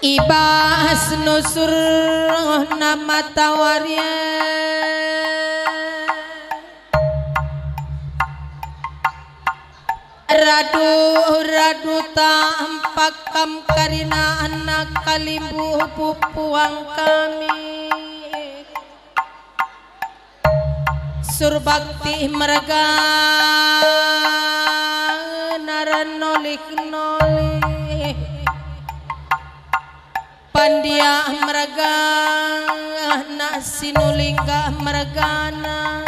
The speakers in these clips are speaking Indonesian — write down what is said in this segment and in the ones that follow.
Ibas nusur nama tawarnya radu tampak kam karina anak kalimbu pupuang kami surbakti merga naranolik pandia merga nasinulingga mergana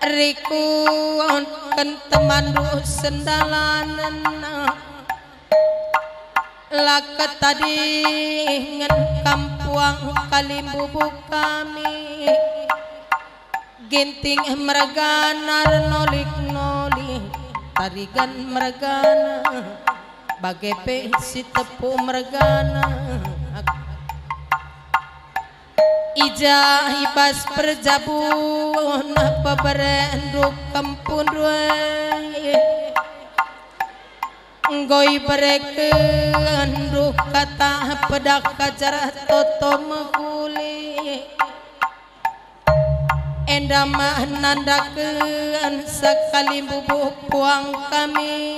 riku kan temandu sendalanan laket tadi ngen kampuang kalimbubu kami ginting mergana nolik nolik tarigan mergana bagai si tepu mergana ija ibas perjabun paberendu kampun goy bereken du kata pedak kajar toto meguli endama nandakeun sakali bubuk puang kami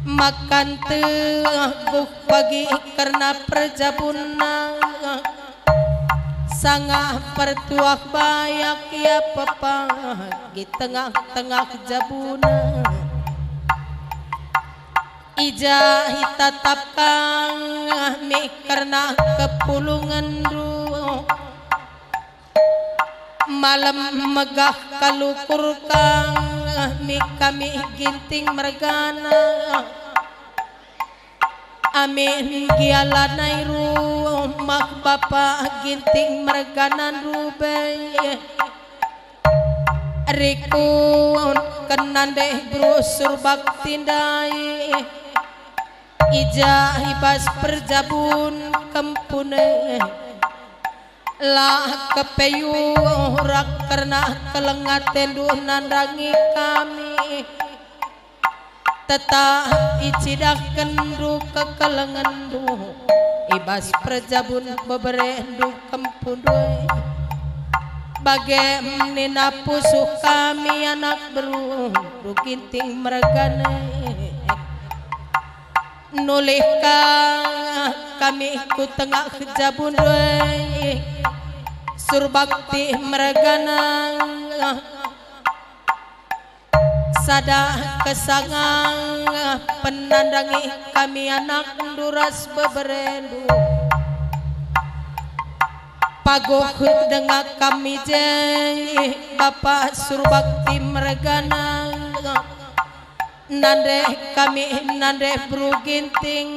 makan teguh pagi karena perjabunna sangah pertuak bayak ya papa di tengah-tengah jabuna ija hitatap kang mi karena kepulungan ru malam megah kalukur kang mi kami ginting mergana amin gialanai rumah bapak ginting merganan rubay riku kenan deh brosur baktindai ija ibas perjabun kempune lah kepeyu rak karena kelengat tendu nandangi kami tetap icidak kendu kekelengan du ibas perjabun beberendu kempundui bagaimana pusuh kami anak beru ginting mergane nulihka kami ku tengah jabun dui surbakti mergana sada kesangang penandangi kami anak duras beberendu pagoh dengan kami jeng bapak surbakti mergana nande kami nande bru ginting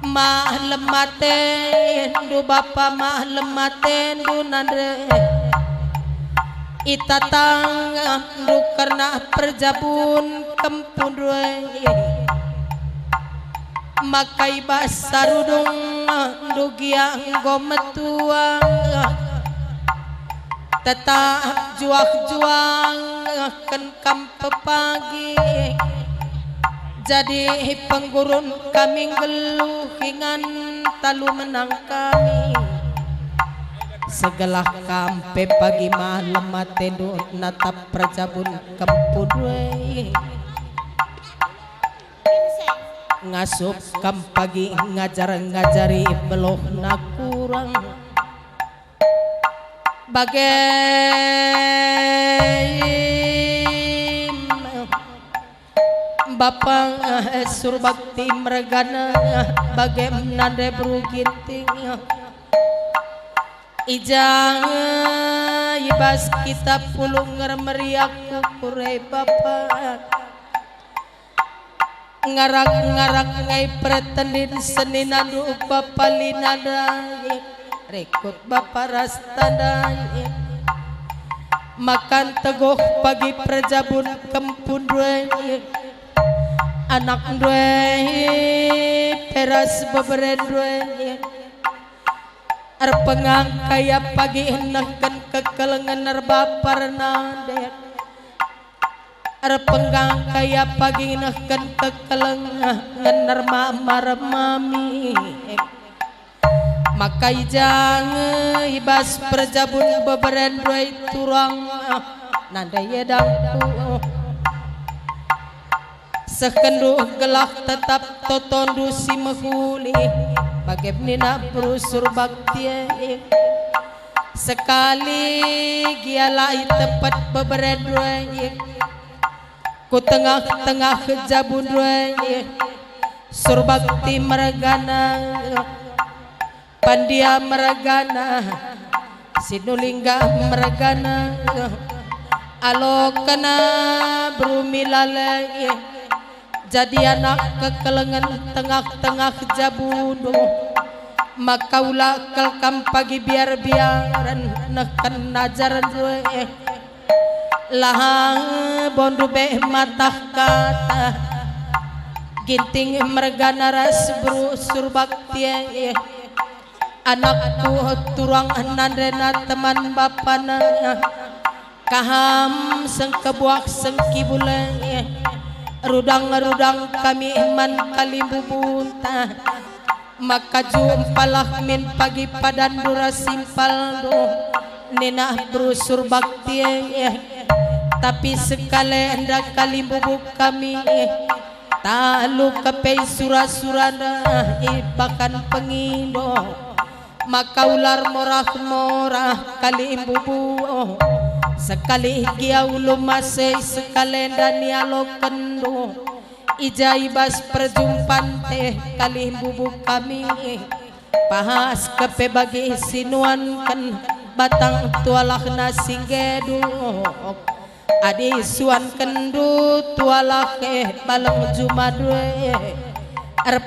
mah lematen du bapak mah lematen du nande itatang du karena perjabun kempun makai basarudung du giang gometuang tetap juang ken kampe pagi jadi penggurun kami geluhingan talu menang kami segelah kampe pagi malam matendu natap perjabun kempudwe ngasup kam pagi ngajari beloh na kurang bagai bapang surbakti mergana bagaimana nande beruginting ijang ibas kita pulung meriak kukurai bapak ngarak-ngarak ngai pretendin seninan rupa palinada rekut bapak rastadai makan teguh pagi perjabun kempun due anak due teras beberen due arpengang kaya pagi enakan kekelengan arbapar nade Penggang kaya paginahkan kekelengan nerma-marmami makai jang ibas perjabun beberen doi turang nanda yedangku sekendu gelak tetap totondu si mehuli bagebnina berusur bakti sekali gialai tepat beberen doi ku tengah-tengah jabun doi surbakti meragana pandia meragana sinulingga meragana alokana brumilale jadi anak kekelengan tengah-tengah jabundo maka ulah kelkam pagi biar-biaran nekan najaran due lahang bondu be matah kata ginting mergana ras berusur bakti anakku turang nandrena teman bapana kaham sengkebuak sengkibule rudang-rudang kami iman kalimbubunta maka jumpalah min pagi padan dura simpal do nina berusur bakti tapi sekali hendak kalimbubuk kami talu kepe surah-surana ibakan pengindo maka ular morah-morah kalimbubu sekali giaulu masih sekali danialo kendo ijaibas perjumpaan teh kalimbubu kami pahas kepe bagi sinuan kan batang tualah nasinggedu adi suan kendu tualah ke balang jumadwe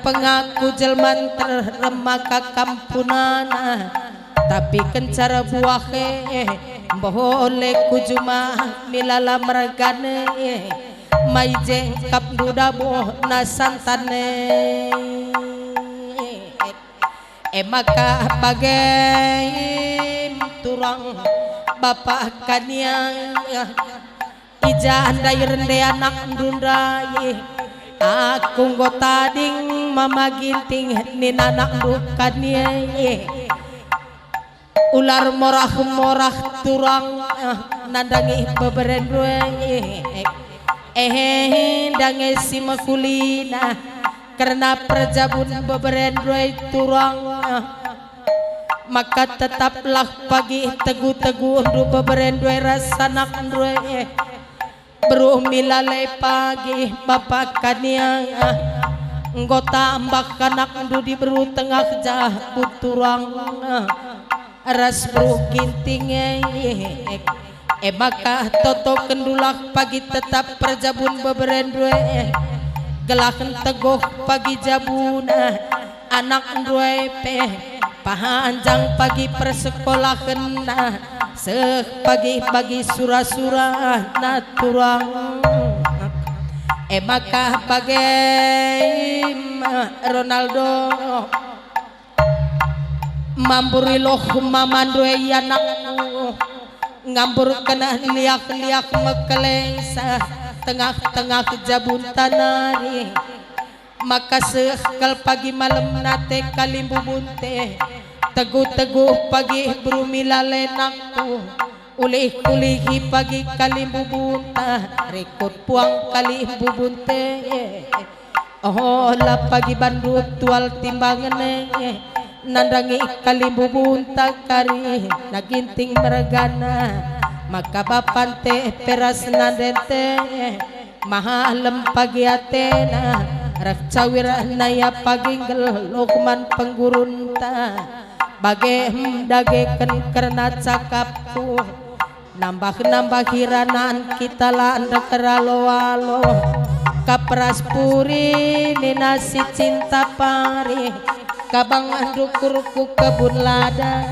pengaku jelman terremaka kampunana tapi kencara buahe boleh kujuma milala meragane mai jengkap dudabo nasantane maka bagai turang bapak kania ija andai rende anak ndundai aku ngotading mama ginting ninanak dukania ular morah-morah turang nandangi beberen due dange si makulina karena perjabun beberen due turang maka tetaplah pagi tegu-tegu undu beberen due rasanak due berumilale pagi bapak kania nggota ambak kanak ndu di beru tengah jahbut turang ras bru ginting maka toto kendulak pagi tetap perjabun beberen due gelakan teguh pagi jabuna anak due pe pahanjang pagi persekolahan pagi-pagi surah-surah naturang maka bagai Ronaldo mamburiloh mamandue anakku ngambur kena liak-liak mekelesa tengah-tengah jabun tanari maka sekal pagi malam nate kalimbubunte teguh-teguh pagi brumilale nakku ulih-ulihi pagi kalimbubunta rekod puang kalimbubunte oh la pagi bandut tual timbangane nandangi kalimbubunta kari naginting meragana maka bapante peras nadente mahalem pagi atena rakcawira naya paginggel lokman penggurunta bagai dagekan karena cakapku nambah-nambah hiranan kita landa keralo-alo kapras puri nasi cinta pari kabang andukurku kebun lada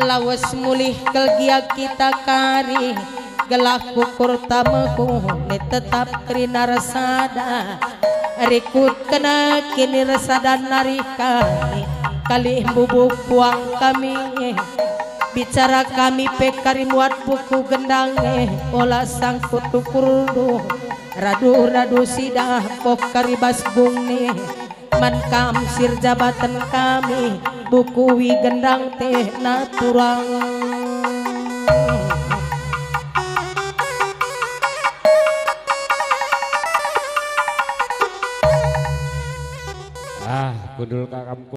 lawas mulih kelgia kita kari gelak kukur tamehu tetap kerina rasada rikut kena kini rasada narikani kali bubuk puang kami bicara kami pekari muat buku gendang olah sang kutu kurdu radu sidah pokari basbung nih man kamsir jabatan kami buku wi gendang teh naturang kudul kakam